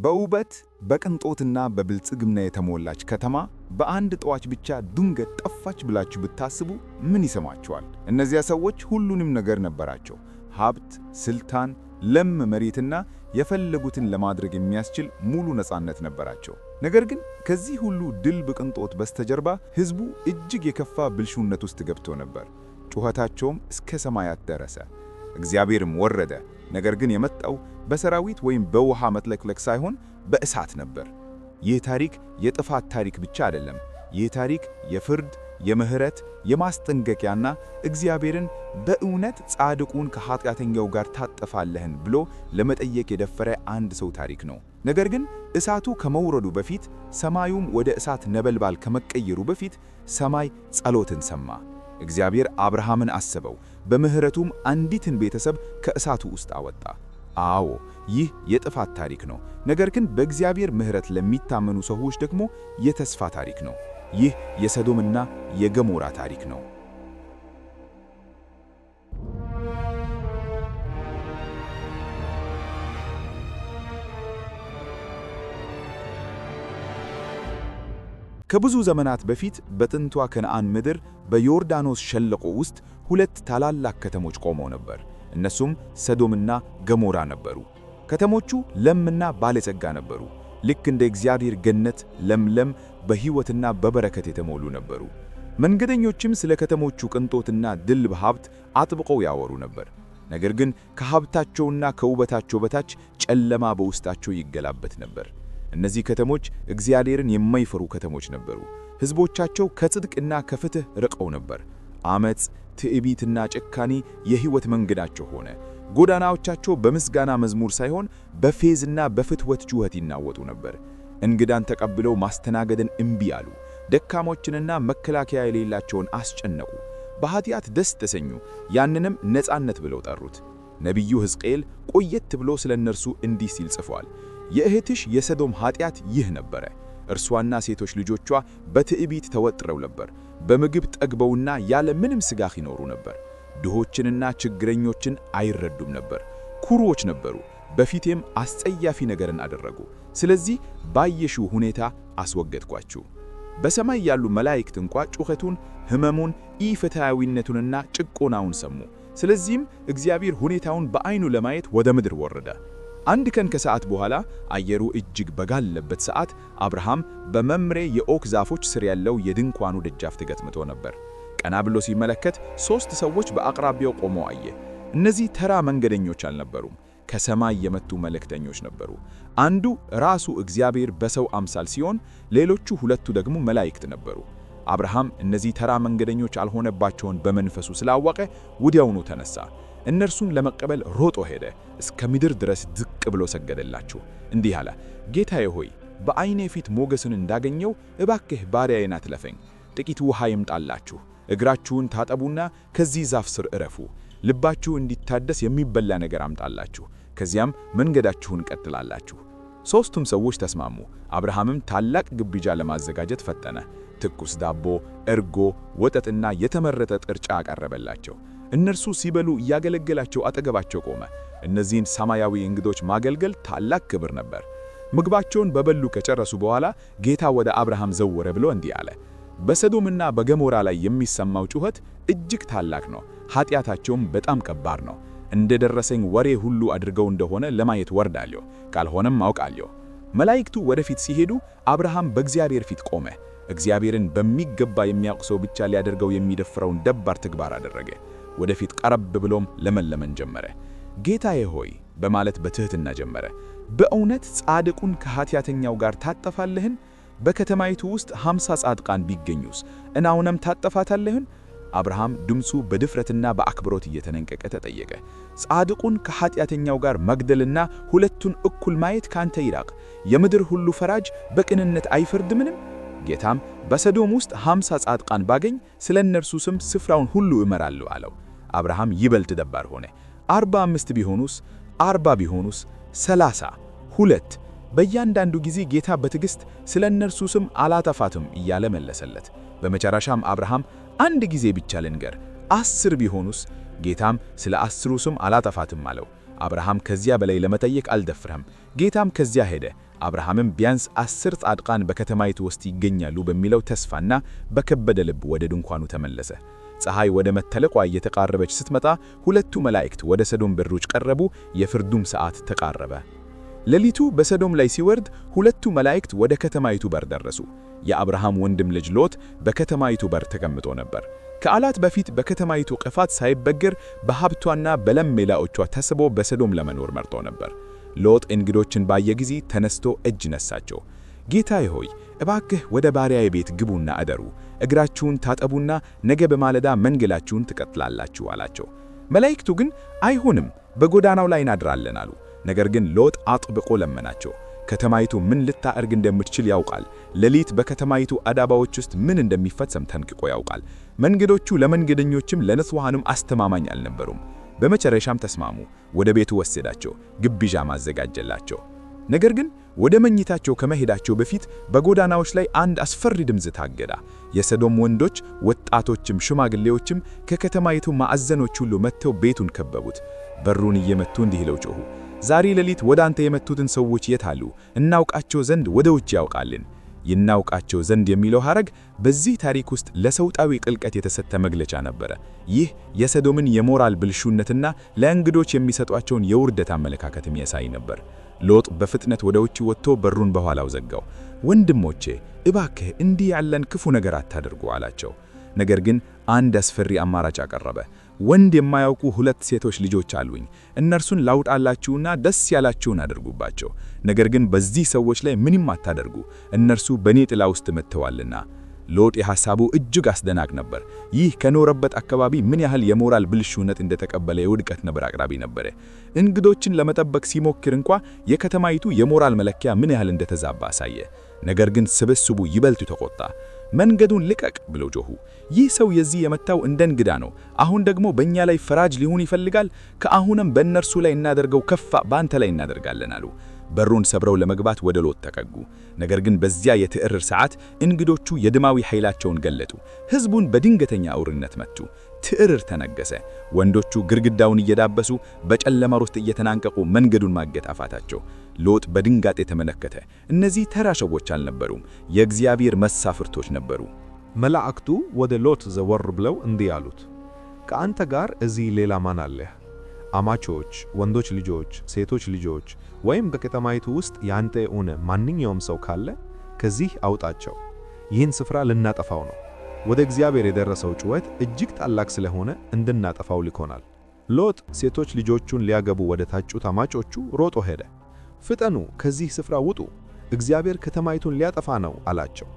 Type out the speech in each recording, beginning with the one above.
በውበት በቅንጦትና በብልጽግና የተሞላች ከተማ በአንድ ጠዋት ብቻ ድንገት ጠፋች ብላችሁ ብታስቡ ምን ይሰማችኋል? እነዚያ ሰዎች ሁሉንም ነገር ነበራቸው። ሀብት፣ ስልጣን፣ ለም መሬትና የፈለጉትን ለማድረግ የሚያስችል ሙሉ ነፃነት ነበራቸው። ነገር ግን ከዚህ ሁሉ ድል በቅንጦት በስተጀርባ ሕዝቡ እጅግ የከፋ ብልሹነት ውስጥ ገብቶ ነበር። ጩኸታቸውም እስከ ሰማያት ደረሰ። እግዚአብሔርም ወረደ። ነገር ግን የመጣው በሰራዊት ወይም በውሃ መጥለቅለቅ ሳይሆን በእሳት ነበር። ይህ ታሪክ የጥፋት ታሪክ ብቻ አይደለም። ይህ ታሪክ የፍርድ፣ የምህረት፣ የማስጠንቀቂያና እግዚአብሔርን በእውነት ጻድቁን ከኃጢአተኛው ጋር ታጠፋለህን ብሎ ለመጠየቅ የደፈረ አንድ ሰው ታሪክ ነው። ነገር ግን እሳቱ ከመውረዱ በፊት፣ ሰማዩም ወደ እሳት ነበልባል ከመቀየሩ በፊት ሰማይ ጸሎትን ሰማ። እግዚአብሔር አብርሃምን አሰበው፣ በምህረቱም አንዲትን ቤተሰብ ከእሳቱ ውስጥ አወጣ። አዎ፣ ይህ የጥፋት ታሪክ ነው። ነገር ግን በእግዚአብሔር ምህረት ለሚታመኑ ሰዎች ደግሞ የተስፋ ታሪክ ነው። ይህ የሰዶምና የገሞራ ታሪክ ነው። ከብዙ ዘመናት በፊት በጥንቷ ከነዓን ምድር በዮርዳኖስ ሸለቆ ውስጥ ሁለት ታላላቅ ከተሞች ቆመው ነበር። እነሱም ሰዶምና ገሞራ ነበሩ። ከተሞቹ ለምና ባለጸጋ ነበሩ። ልክ እንደ እግዚአብሔር ገነት ለምለም፣ በሕይወትና በበረከት የተሞሉ ነበሩ። መንገደኞችም ስለ ከተሞቹ ቅንጦትና ድል በሀብት አጥብቀው ያወሩ ነበር። ነገር ግን ከሀብታቸውና ከውበታቸው በታች ጨለማ በውስጣቸው ይገላበት ነበር። እነዚህ ከተሞች እግዚአብሔርን የማይፈሩ ከተሞች ነበሩ። ሕዝቦቻቸው ከጽድቅና ከፍትሕ ርቀው ነበር። ዓመፅ፣ ትዕቢትና ጭካኔ የሕይወት መንገዳቸው ሆነ። ጎዳናዎቻቸው በምስጋና መዝሙር ሳይሆን በፌዝና በፍትወት ጩኸት ይናወጡ ነበር። እንግዳን ተቀብለው ማስተናገድን እምቢ አሉ። ደካሞችንና መከላከያ የሌላቸውን አስጨነቁ። በኃጢአት ደስ ተሰኙ፣ ያንንም ነፃነት ብለው ጠሩት። ነቢዩ ሕዝቅኤል ቆየት ብሎ ስለ እነርሱ እንዲህ ሲል ጽፏል። የእህትሽ የሰዶም ኃጢአት ይህ ነበረ። እርሷና ሴቶች ልጆቿ በትዕቢት ተወጥረው ነበር። በምግብ ጠግበውና ያለ ምንም ስጋት ይኖሩ ነበር። ድሆችንና ችግረኞችን አይረዱም ነበር። ኩሩዎች ነበሩ። በፊቴም አስጸያፊ ነገርን አደረጉ። ስለዚህ ባየሽው ሁኔታ አስወገድኳችሁ። በሰማይ ያሉ መላእክት እንኳ ጩኸቱን፣ ሕመሙን፣ ኢፍትሐዊነቱንና ጭቆናውን ሰሙ። ስለዚህም እግዚአብሔር ሁኔታውን በዓይኑ ለማየት ወደ ምድር ወረደ። አንድ ቀን ከሰዓት በኋላ አየሩ እጅግ በጋለበት ሰዓት አብርሃም በመምሬ የኦክ ዛፎች ስር ያለው የድንኳኑ ደጃፍ ተገጥምቶ ነበር። ቀና ብሎ ሲመለከት 3 ሰዎች በአቅራቢያው ቆመው አየ። እነዚህ ተራ መንገደኞች አልነበሩም፣ ከሰማይ የመጡ መልእክተኞች ነበሩ። አንዱ ራሱ እግዚአብሔር በሰው አምሳል ሲሆን፣ ሌሎቹ ሁለቱ ደግሞ መላእክት ነበሩ። አብርሃም እነዚህ ተራ መንገደኞች አልሆነባቸውን በመንፈሱ ስላወቀ ወዲያውኑ ተነሳ። እነርሱን ለመቀበል ሮጦ ሄደ። እስከ ምድር ድረስ ዝቅ ብሎ ሰገደላቸው። እንዲህ አለ፣ ጌታዬ ሆይ በዓይኔ ፊት ሞገስን እንዳገኘው እባክህ ባሪያዬን አትለፈኝ። ጥቂት ውሃ ይምጣላችሁ፣ እግራችሁን ታጠቡና ከዚህ ዛፍ ስር እረፉ። ልባችሁ እንዲታደስ የሚበላ ነገር አምጣላችሁ፣ ከዚያም መንገዳችሁን ቀጥላላችሁ። 3ቱም ሰዎች ተስማሙ። አብርሃምም ታላቅ ግብዣ ለማዘጋጀት ፈጠነ። ትኩስ ዳቦ፣ እርጎ፣ ወተትና የተመረጠ ጥርጫ አቀረበላቸው። እነርሱ ሲበሉ እያገለገላቸው አጠገባቸው ቆመ። እነዚህን ሰማያዊ እንግዶች ማገልገል ታላቅ ክብር ነበር። ምግባቸውን በበሉ ከጨረሱ በኋላ ጌታ ወደ አብርሃም ዘወረ ብሎ እንዲህ አለ፣ በሰዶምና በገሞራ ላይ የሚሰማው ጩኸት እጅግ ታላቅ ነው፣ ኃጢአታቸውም በጣም ከባድ ነው። እንደደረሰኝ ወሬ ሁሉ አድርገው እንደሆነ ለማየት ወርዳለሁ፣ ካልሆነም አውቃለሁ። መላእክቱ ወደፊት ሲሄዱ አብርሃም በእግዚአብሔር ፊት ቆመ። እግዚአብሔርን በሚገባ የሚያውቅ ሰው ብቻ ሊያደርገው የሚደፍረውን ደባር ተግባር አደረገ። ወደፊት ቀረብ ብሎም ለመለመን ጀመረ። ጌታዬ ሆይ በማለት በትህትና ጀመረ። በእውነት ጻድቁን ከኃጢአተኛው ጋር ታጠፋለህን? በከተማይቱ ውስጥ 50 ጻድቃን ቢገኙስ እናውንም ታጠፋታለህን? አብርሃም ድምፁ በድፍረትና በአክብሮት እየተነቀቀ ተጠየቀ። ጻድቁን ከኃጢአተኛው ጋር መግደልና ሁለቱን እኩል ማየት ካንተ ይራቅ። የምድር ሁሉ ፈራጅ በቅንነት አይፈርድምንም? ጌታም በሰዶም ውስጥ 50 ጻድቃን ባገኝ ስለ እነርሱ ስም ስፍራውን ሁሉ እመራለሁ አለው። አብርሃም ይበልጥ ደባር ሆነ። 45 ቢሆኑስ? 40 ቢሆኑስ? 30? 2? በእያንዳንዱ ጊዜ ጌታ በትዕግሥት ስለ እነርሱ ስም አላጠፋትም እያለ መለሰለት። በመጨረሻም አብርሃም አንድ ጊዜ ብቻ ልንገር፣ 10 ቢሆኑስ? ጌታም ስለ 10ሩ ስም አላጠፋትም አለው። አብርሃም ከዚያ በላይ ለመጠየቅ አልደፍረም። ጌታም ከዚያ ሄደ። አብርሃምም ቢያንስ 10 ጻድቃን በከተማይቱ ውስጥ ይገኛሉ በሚለው ተስፋና በከበደ ልብ ወደ ድንኳኑ ተመለሰ። ፀሐይ ወደ መተለቋ እየተቃረበች ስትመጣ ሁለቱ መላእክት ወደ ሰዶም በሮች ቀረቡ። የፍርዱም ሰዓት ተቃረበ። ሌሊቱ በሰዶም ላይ ሲወርድ ሁለቱ መላእክት ወደ ከተማይቱ በር ደረሱ። የአብርሃም ወንድም ልጅ ሎጥ በከተማይቱ በር ተቀምጦ ነበር። ከዓላት በፊት በከተማይቱ ቅፋት ሳይበገር በሀብቷና በለም ሜዳዎቿ ተስቦ በሰዶም ለመኖር መርጦ ነበር። ሎጥ እንግዶችን ባየ ጊዜ ተነስቶ እጅ ነሳቸው። ጌታዬ ሆይ እባክህ ወደ ባሪያዬ ቤት ግቡና አደሩ፣ እግራችሁን ታጠቡና ነገ በማለዳ መንገላችሁን ትቀጥላላችሁ አላቸው። መላእክቱ ግን አይሆንም፣ በጎዳናው ላይ እናድራለን አሉ። ነገር ግን ሎጥ አጥብቆ ለመናቸው። ከተማይቱ ምን ልታደርግ እንደምትችል ያውቃል። ሌሊት በከተማይቱ አዳባዎች ውስጥ ምን እንደሚፈጸም ጠንቅቆ ያውቃል። መንገዶቹ ለመንገደኞችም ለንጹሐንም አስተማማኝ አልነበሩም። በመጨረሻም ተስማሙ። ወደ ቤቱ ወሰዳቸው፣ ግብዣም አዘጋጀላቸው። ነገር ግን ወደ መኝታቸው ከመሄዳቸው በፊት በጎዳናዎች ላይ አንድ አስፈሪ ድምፅ ታገዳ። የሰዶም ወንዶች፣ ወጣቶችም ሽማግሌዎችም ከከተማይቱ ማዕዘኖች ሁሉ መጥተው ቤቱን ከበቡት። በሩን እየመቱ እንዲህ ብለው ጮኹ፣ ዛሬ ሌሊት ወደ አንተ የመጡትን ሰዎች የት አሉ? እናውቃቸው ዘንድ ወደ ውጭ ያውቃልን። ይናውቃቸው ዘንድ የሚለው ሐረግ በዚህ ታሪክ ውስጥ ለሰውጣዊ ጥልቀት የተሰጠ መግለጫ ነበረ። ይህ የሰዶምን የሞራል ብልሹነትና ለእንግዶች የሚሰጧቸውን የውርደት አመለካከት የሚያሳይ ነበር። ሎጥ በፍጥነት ወደ ውጭ ወጥቶ በሩን በኋላው ዘጋው። ወንድሞቼ እባክህ እንዲህ ያለን ክፉ ነገር አታድርጉ አላቸው። ነገር ግን አንድ አስፈሪ አማራጭ አቀረበ። ወንድ የማያውቁ 2 ሴቶች ልጆች አሉኝ፣ እነርሱን ላውጣላችሁና ደስ ያላችሁን አድርጉባቸው። ነገር ግን በዚህ ሰዎች ላይ ምንም አታደርጉ፣ እነርሱ በኔ ጥላ ውስጥ መጥተዋልና። ሎጥ የሐሳቡ እጅግ አስደናቅ ነበር። ይህ ከኖረበት አካባቢ ምን ያህል የሞራል ብልሹነት እንደተቀበለ የውድቀት ነበር አቅራቢ ነበር። እንግዶችን ለመጠበቅ ሲሞክር እንኳ የከተማይቱ የሞራል መለኪያ ምን ያህል እንደተዛባ አሳየ። ነገር ግን ስብስቡ ይበልጥ ተቆጣ። መንገዱን ልቀቅ ብለው ጮኹ። ይህ ሰው የዚህ የመጣው እንደ እንግዳ ነው። አሁን ደግሞ በእኛ ላይ ፈራጅ ሊሆን ይፈልጋል። ከአሁንም በእነርሱ ላይ እናደርገው ከፋ በአንተ ላይ እናደርጋለን አሉ። በሩን ሰብረው ለመግባት ወደ ሎጥ ተቀጉ። ነገር ግን በዚያ የትዕርር ሰዓት እንግዶቹ የደማዊ ኃይላቸውን ገለጡ። ሕዝቡን በድንገተኛ አውርነት መቱ። ትዕርር ተነገሰ። ወንዶቹ ግድግዳውን እየዳበሱ በጨለማ ውስጥ እየተናንቀቁ መንገዱን ማገት አፋታቸው። ሎጥ በድንጋጤ ተመለከተ። እነዚህ ተራ ሰዎች አልነበሩም፣ የእግዚአብሔር መሳፍርቶች ነበሩ። መላእክቱ ወደ ሎጥ ዘወር ብለው እንዲህ አሉት፣ ከአንተ ጋር እዚህ ሌላ ማን አለህ? አማቾች፣ ወንዶች ልጆች፣ ሴቶች ልጆች ወይም በከተማይቱ ውስጥ ያንተ የሆነ ማንኛውም ሰው ካለ ከዚህ አውጣቸው። ይህን ስፍራ ልናጠፋው ነው። ወደ እግዚአብሔር የደረሰው ጩኸት እጅግ ታላቅ ስለሆነ እንድናጠፋው ልኮናል። ሎጥ ሴቶች ልጆቹን ሊያገቡ ወደ ታጩት አማቾቹ ሮጦ ሄደ። ፍጠኑ፣ ከዚህ ስፍራ ውጡ፣ እግዚአብሔር ከተማይቱን ሊያጠፋ ነው አላቸው።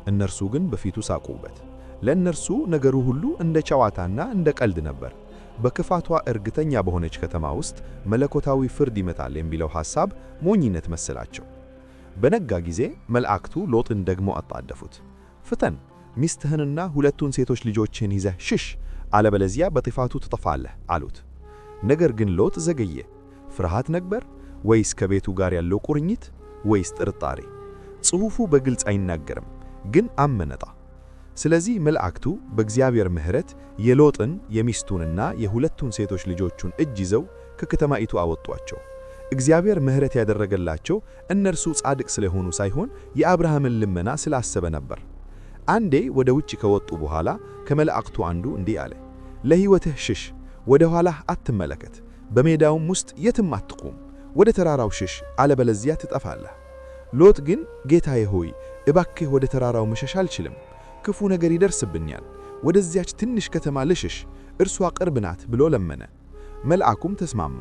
እነርሱ ግን በፊቱ ሳቁበት። ለእነርሱ ነገሩ ሁሉ እንደ ጨዋታና እንደ ቀልድ ነበር። በክፋቷ እርግጠኛ በሆነች ከተማ ውስጥ መለኮታዊ ፍርድ ይመጣል የሚለው ሐሳብ ሞኝነት መሰላቸው። በነጋ ጊዜ መላእክቱ ሎጥን ደግሞ አጣደፉት። ፍጠን፣ ሚስትህንና 2ቱን ሴቶች ልጆችህን ይዘህ ሽሽ፣ አለበለዚያ በጥፋቱ ትጠፋለህ አሉት። ነገር ግን ሎጥ ዘገየ። ፍርሃት ነበር ወይስ ከቤቱ ጋር ያለው ቁርኝት ወይስ ጥርጣሬ? ጽሑፉ በግልጽ አይናገርም፣ ግን አመነታ። ስለዚህ መላእክቱ በእግዚአብሔር ምሕረት የሎጥን የሚስቱንና የ2ቱን ሴቶች ልጆቹን እጅ ይዘው ከከተማይቱ አወጧቸው። እግዚአብሔር ምሕረት ያደረገላቸው እነርሱ ጻድቅ ስለሆኑ ሳይሆን የአብርሃምን ልመና ስላሰበ ነበር። አንዴ ወደ ውጭ ከወጡ በኋላ ከመላእክቱ አንዱ እንዲህ አለ፣ ለሕይወትህ ሽሽ፣ ወደ ኋላህ አትመለከት፣ በሜዳውም ውስጥ የትም አትቁም፣ ወደ ተራራው ሽሽ፣ አለበለዚያ ትጠፋለህ። ሎጥ ግን ጌታዬ ሆይ እባክህ ወደ ተራራው መሸሽ አልችልም፣ ክፉ ነገር ይደርስብኛል፣ ወደዚያች ትንሽ ከተማ ልሽሽ፣ እርሷ ቅርብ ናት ብሎ ለመነ። መልአኩም ተስማማ።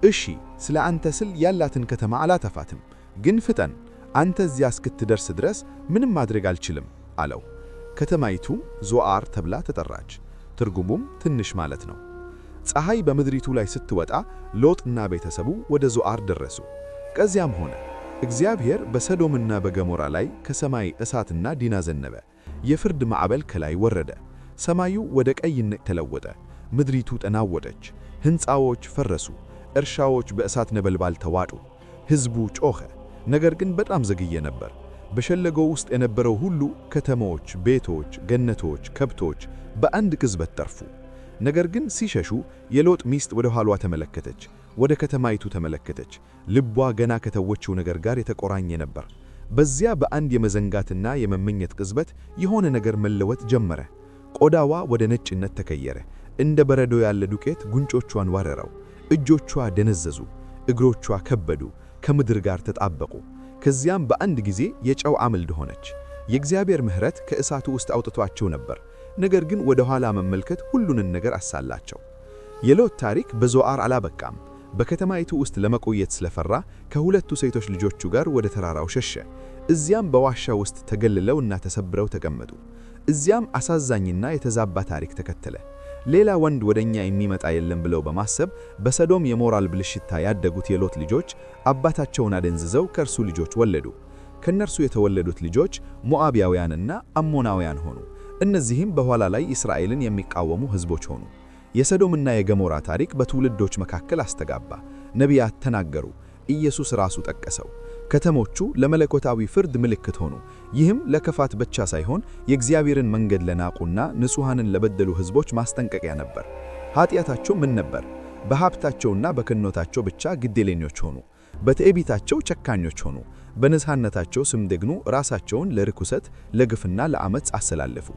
እሺ፣ ስለ አንተ ስል ያላትን ከተማ አላጠፋትም፣ ግን ፍጠን፣ አንተ እዚያ እስክትደርስ ድረስ ምንም ማድረግ አልችልም አለው። ከተማይቱ ዞዓር ተብላ ተጠራች። ትርጉሙም ትንሽ ማለት ነው። ፀሐይ በምድሪቱ ላይ ስትወጣ ሎጥና ቤተሰቡ ወደ ዞዓር ደረሱ። ከዚያም ሆነ እግዚአብሔር በሰዶምና በገሞራ ላይ ከሰማይ እሳትና ዲና ዘነበ። የፍርድ ማዕበል ከላይ ወረደ። ሰማዩ ወደ ቀይነት ተለወጠ። ምድሪቱ ተናወጠች። ሕንፃዎች ፈረሱ። እርሻዎች በእሳት ነበልባል ተዋጡ። ሕዝቡ ጮኸ፣ ነገር ግን በጣም ዘግየ ነበር። በሸለጎው ውስጥ የነበረው ሁሉ ከተሞች፣ ቤቶች፣ ገነቶች፣ ከብቶች በአንድ ቅጽበት ጠፉ። ነገር ግን ሲሸሹ የሎጥ ሚስት ወደ ኋሏ ተመለከተች። ወደ ከተማይቱ ተመለከተች። ልቧ ገና ከተወችው ነገር ጋር የተቆራኘ ነበር። በዚያ በአንድ የመዘንጋትና የመመኘት ቅጽበት የሆነ ነገር መለወጥ ጀመረ። ቆዳዋ ወደ ነጭነት ተቀየረ። እንደ በረዶ ያለ ዱቄት ጉንጮቿን ዋረረው። እጆቿ ደነዘዙ፣ እግሮቿ ከበዱ፣ ከምድር ጋር ተጣበቁ። ከዚያም በአንድ ጊዜ የጨው አምልድ ሆነች። የእግዚአብሔር ምሕረት ከእሳቱ ውስጥ አውጥቷቸው ነበር። ነገር ግን ወደ ኋላ መመልከት ሁሉንን ነገር አሳላቸው። የሎጥ ታሪክ በዞዓር አላበቃም። በከተማይቱ ውስጥ ለመቆየት ስለፈራ ከሁለቱ ሴቶች ልጆቹ ጋር ወደ ተራራው ሸሸ። እዚያም በዋሻ ውስጥ ተገልለውና ተሰብረው ተቀመጡ። እዚያም አሳዛኝና የተዛባ ታሪክ ተከተለ። ሌላ ወንድ ወደኛ የሚመጣ የለም ብለው በማሰብ በሰዶም የሞራል ብልሽታ ያደጉት የሎጥ ልጆች አባታቸውን አደንዝዘው ከእርሱ ልጆች ወለዱ። ከነርሱ የተወለዱት ልጆች ሞዓባውያንና አሞናውያን ሆኑ። እነዚህም በኋላ ላይ እስራኤልን የሚቃወሙ ሕዝቦች ሆኑ። የሰዶምና የገሞራ ታሪክ በትውልዶች መካከል አስተጋባ። ነቢያት ተናገሩ፣ ኢየሱስ ራሱ ጠቀሰው። ከተሞቹ ለመለኮታዊ ፍርድ ምልክት ሆኑ። ይህም ለክፋት ብቻ ሳይሆን የእግዚአብሔርን መንገድ ለናቁና ንጹሐንን ለበደሉ ሕዝቦች ማስጠንቀቂያ ነበር። ኃጢአታቸው ምን ነበር? በሀብታቸውና በክህነታቸው ብቻ ግዴለኞች ሆኑ። በትዕቢታቸው ጨካኞች ሆኑ። በንጹሕነታቸው ስም ደግሞ ራሳቸውን ለርኩሰት፣ ለግፍና ለዓመፅ አሰላለፉ።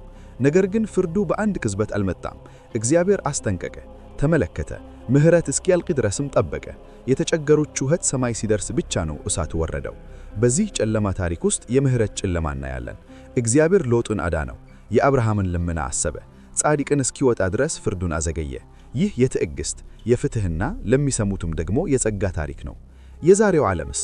ነገር ግን ፍርዱ በአንድ ቅጽበት አልመጣም። እግዚአብሔር አስጠንቀቀ፣ ተመለከተ፣ ምሕረት እስኪያልቅ ድረስም ጠበቀ። የተቸገሩት ጩኸት ሰማይ ሲደርስ ብቻ ነው እሳቱ ወረደው። በዚህ ጨለማ ታሪክ ውስጥ የምሕረት ጨለማ እናያለን። እግዚአብሔር ሎጥን አዳነው፣ የአብርሃምን ልመና አሰበ፣ ጻድቅን እስኪወጣ ድረስ ፍርዱን አዘገየ። ይህ የትዕግሥት የፍትሕና ለሚሰሙትም ደግሞ የጸጋ ታሪክ ነው። የዛሬው ዓለምስ?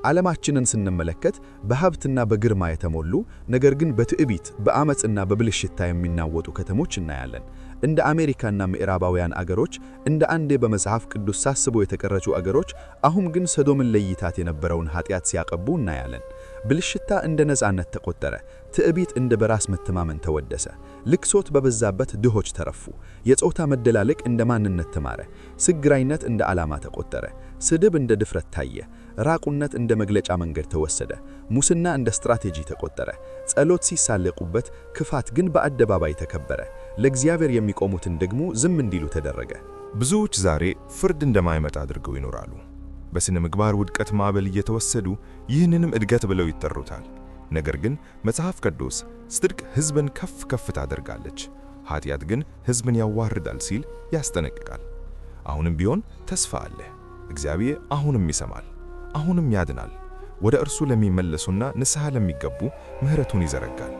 ዓለማችንን ስንመለከት በሀብትና በግርማ የተሞሉ ነገር ግን በትዕቢት በአመጽና በብልሽታ የሚናወጡ ከተሞች እናያለን። እንደ አሜሪካና ምዕራባውያን አገሮች፣ እንደ አንዴ በመጽሐፍ ቅዱስ ሳስቦ የተቀረጹ አገሮች አሁን ግን ሰዶምን ለይታት የነበረውን ኃጢአት ሲያቀቡ እናያለን። ብልሽታ እንደ ነፃነት ተቆጠረ። ትዕቢት እንደ በራስ መተማመን ተወደሰ። ልክሶት በበዛበት ድሆች ተረፉ። የጾታ መደላለቅ እንደ ማንነት ተማረ። ስግራይነት እንደ ዓላማ ተቆጠረ። ስድብ እንደ ድፍረት ታየ። ራቁነት እንደ መግለጫ መንገድ ተወሰደ። ሙስና እንደ ስትራቴጂ ተቆጠረ። ጸሎት ሲሳለቁበት፣ ክፋት ግን በአደባባይ ተከበረ። ለእግዚአብሔር የሚቆሙትን ደግሞ ዝም እንዲሉ ተደረገ። ብዙዎች ዛሬ ፍርድ እንደማይመጣ አድርገው ይኖራሉ። በስነ ምግባር ውድቀት ማዕበል እየተወሰዱ ይህንንም እድገት ብለው ይጠሩታል። ነገር ግን መጽሐፍ ቅዱስ ጽድቅ ሕዝብን ከፍ ከፍ ታደርጋለች፣ ኃጢአት ግን ሕዝብን ያዋርዳል ሲል ያስጠነቅቃል። አሁንም ቢሆን ተስፋ አለ። እግዚአብሔር አሁንም ይሰማል፣ አሁንም ያድናል። ወደ እርሱ ለሚመለሱና ንስሐ ለሚገቡ ምሕረቱን ይዘረጋል።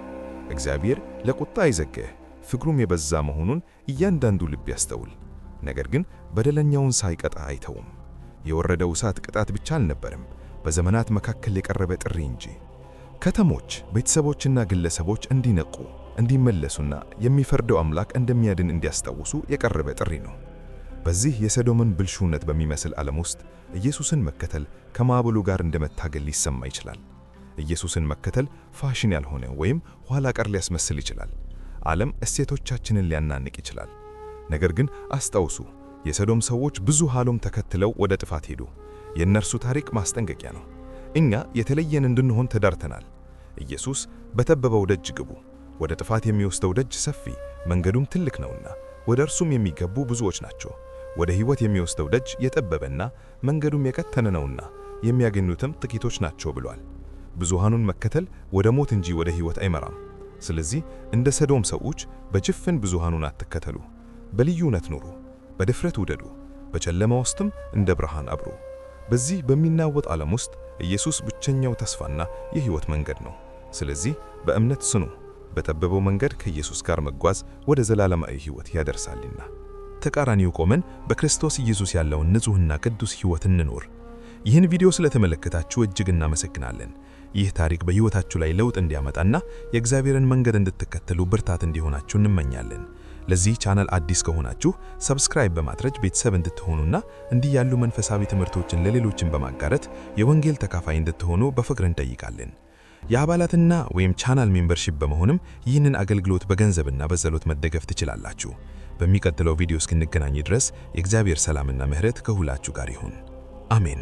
እግዚአብሔር ለቁጣ አይዘገየ፣ ፍቅሩም የበዛ መሆኑን እያንዳንዱ ልብ ያስተውል። ነገር ግን በደለኛውን ሳይቀጣ አይተውም። የወረደው እሳት ቅጣት ብቻ አልነበረም፣ በዘመናት መካከል የቀረበ ጥሪ እንጂ። ከተሞች፣ ቤተሰቦችና ግለሰቦች እንዲነቁ፣ እንዲመለሱና የሚፈርደው አምላክ እንደሚያድን እንዲያስታውሱ የቀረበ ጥሪ ነው። በዚህ የሰዶምን ብልሹነት በሚመስል ዓለም ውስጥ ኢየሱስን መከተል ከማዕበሉ ጋር እንደመታገል ሊሰማ ይችላል። ኢየሱስን መከተል ፋሽን ያልሆነ ወይም ኋላ ቀር ሊያስመስል ይችላል። ዓለም እሴቶቻችንን ሊያናንቅ ይችላል። ነገር ግን አስታውሱ፣ የሰዶም ሰዎች ብዙ ሐሎም ተከትለው ወደ ጥፋት ሄዱ። የእነርሱ ታሪክ ማስጠንቀቂያ ነው። እኛ የተለየን እንድንሆን ተዳርተናል። ኢየሱስ በጠበበው ደጅ ግቡ፣ ወደ ጥፋት የሚወስደው ደጅ ሰፊ መንገዱም ትልቅ ነውና ወደ እርሱም የሚገቡ ብዙዎች ናቸው። ወደ ሕይወት የሚወስደው ደጅ የጠበበና መንገዱም የቀጠነ ነውና የሚያገኙትም ጥቂቶች ናቸው ብሏል። ብዙሃኑን መከተል ወደ ሞት እንጂ ወደ ሕይወት አይመራም። ስለዚህ እንደ ሰዶም ሰዎች በጭፍን ብዙሃኑን አትከተሉ። በልዩነት ኑሩ፣ በድፍረት ውደዱ፣ በጨለማ ውስጥም እንደ ብርሃን አብሩ። በዚህ በሚናወጥ ዓለም ውስጥ ኢየሱስ ብቸኛው ተስፋና የሕይወት መንገድ ነው። ስለዚህ በእምነት ጽኑ። በጠበበው መንገድ ከኢየሱስ ጋር መጓዝ ወደ ዘላለማዊ ሕይወት ያደርሳልና። ተቃራኒው ቆመን በክርስቶስ ኢየሱስ ያለውን ንጹሕና ቅዱስ ሕይወት እንኖር። ይህን ቪዲዮ ስለተመለከታችሁ እጅግ እናመሰግናለን። ይህ ታሪክ በሕይወታችሁ ላይ ለውጥ እንዲያመጣና የእግዚአብሔርን መንገድ እንድትከተሉ ብርታት እንዲሆናችሁ እንመኛለን። ለዚህ ቻናል አዲስ ከሆናችሁ ሰብስክራይብ በማድረግ ቤተሰብ እንድትሆኑና እንዲህ ያሉ መንፈሳዊ ትምህርቶችን ለሌሎችን በማጋራት የወንጌል ተካፋይ እንድትሆኑ በፍቅር እንጠይቃለን። የአባላትና ወይም ቻናል ሜምበርሺፕ በመሆንም ይህንን አገልግሎት በገንዘብና በጸሎት መደገፍ ትችላላችሁ። በሚቀጥለው ቪዲዮ እስክንገናኝ ድረስ የእግዚአብሔር ሰላምና ምሕረት ከሁላችሁ ጋር ይሁን። አሜን።